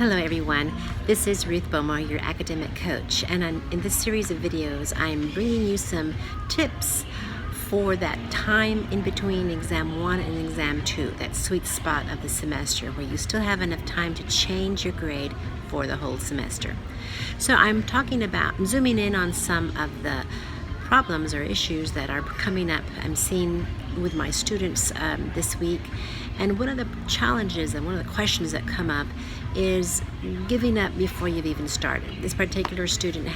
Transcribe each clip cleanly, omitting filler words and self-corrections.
Hello everyone, this is Ruth Bomar, your academic coach, and in this series of videos I'm bringing you some tips for that time in between exam 1 and exam 2, that sweet spot of the semester where you still have enough time to change your grade for the whole semester. So I'm talking about zooming in on some of the problems or issues that are coming up. I'm seeing with my students this week, and one of the challenges and one of the questions that come up is giving up before you've even started. This particular student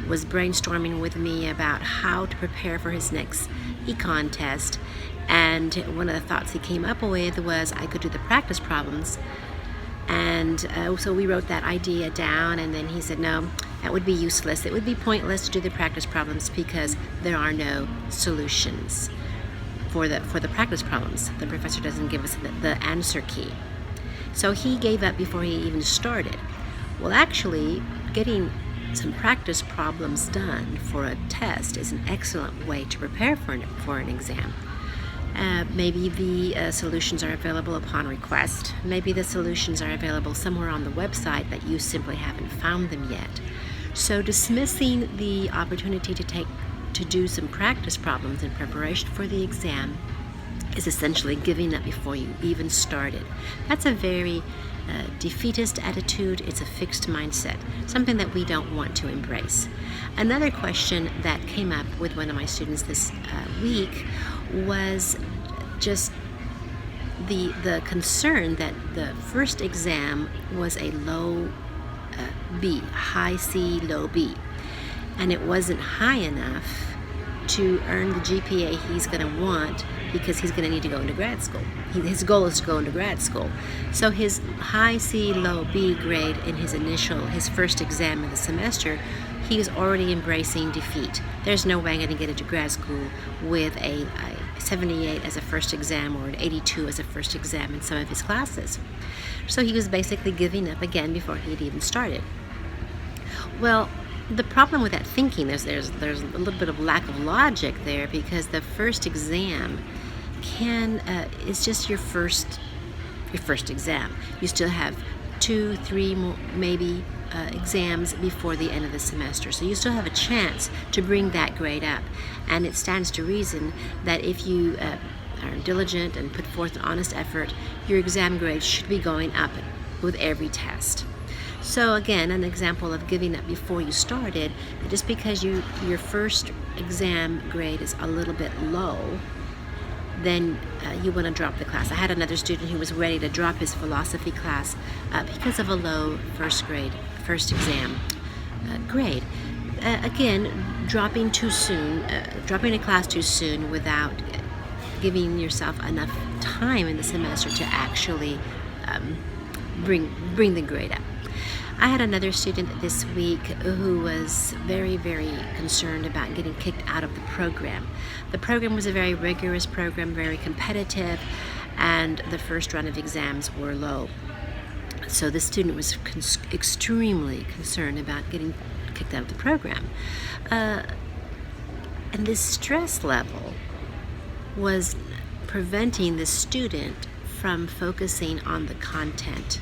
was brainstorming with me about how to prepare for his next econ test, and one of the thoughts he came up with was I could do the practice problems. And so we wrote that idea down, and then he said no, that would be useless. It would be pointless to do the practice problems because there are no solutions for the practice problems. The professor doesn't give us the answer key. So he gave up before he even started. Well, actually, getting some practice problems done for a test is an excellent way to prepare for an exam. Maybe the solutions are available upon request. Maybe the solutions are available somewhere on the website that you simply haven't found them yet. So dismissing the opportunity to do some practice problems in preparation for the exam is essentially giving up before you even started. That's a very defeatist attitude. It's a fixed mindset, something that we don't want to embrace. Another question that came up with one of my students this week was just the concern that the first exam was a low B, high C, low B, and it wasn't high enough to earn the GPA he's going to want because he's going to need to go into grad school. His goal is to go into grad school. So his high C, low B grade in his first exam of the semester, he was already embracing defeat. There's no way I'm going to get into grad school with a 78 as a first exam or an 82 as a first exam in some of his classes. So he was basically giving up again before he'd even started. Well, the problem with that thinking is there's a little bit of lack of logic there, because the first exam is just your first exam. You still have 2, 3 more, maybe exams before the end of the semester, so you still have a chance to bring that grade up. And it stands to reason that if you are diligent and put forth an honest effort, your exam grade should be going up with every test. So again, an example of giving up before you started, just because your first exam grade is a little bit low, then you want to drop the class. I had another student who was ready to drop his philosophy class because of a low first exam grade. Again, dropping a class too soon without giving yourself enough time in the semester to actually bring the grade up. I had another student this week who was very, very concerned about getting kicked out of the program. The program was a very rigorous program, very competitive, and the first run of exams were low. So this student was extremely concerned about getting kicked out of the program. And this stress level was preventing the student from focusing on the content.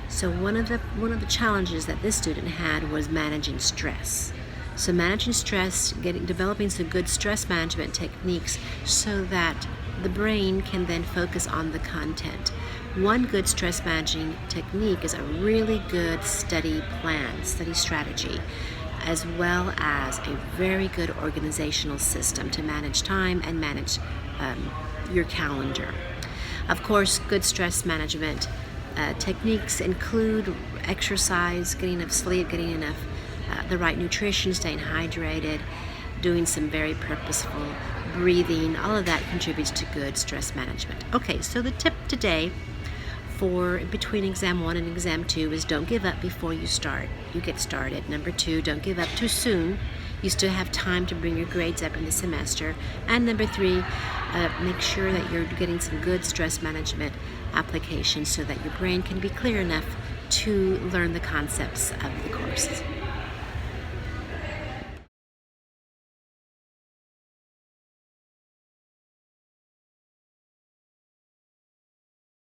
So one of the challenges that this student had was managing stress. So managing stress, developing some good stress management techniques so that the brain can then focus on the content. One good stress managing technique is a really good study plan, study strategy, as well as a very good organizational system to manage time and manage your calendar. Of course, good stress management techniques include exercise, getting enough sleep, getting enough the right nutrition, staying hydrated, doing some very purposeful breathing. All of that contributes to good stress management. Okay, so the tip today for between exam 1 and exam 2 is don't give up before you get started. Number 2, don't give up too soon. You still have time to bring your grades up in the semester. And number 3, make sure that you're getting some good stress management applications so that your brain can be clear enough to learn the concepts of the course.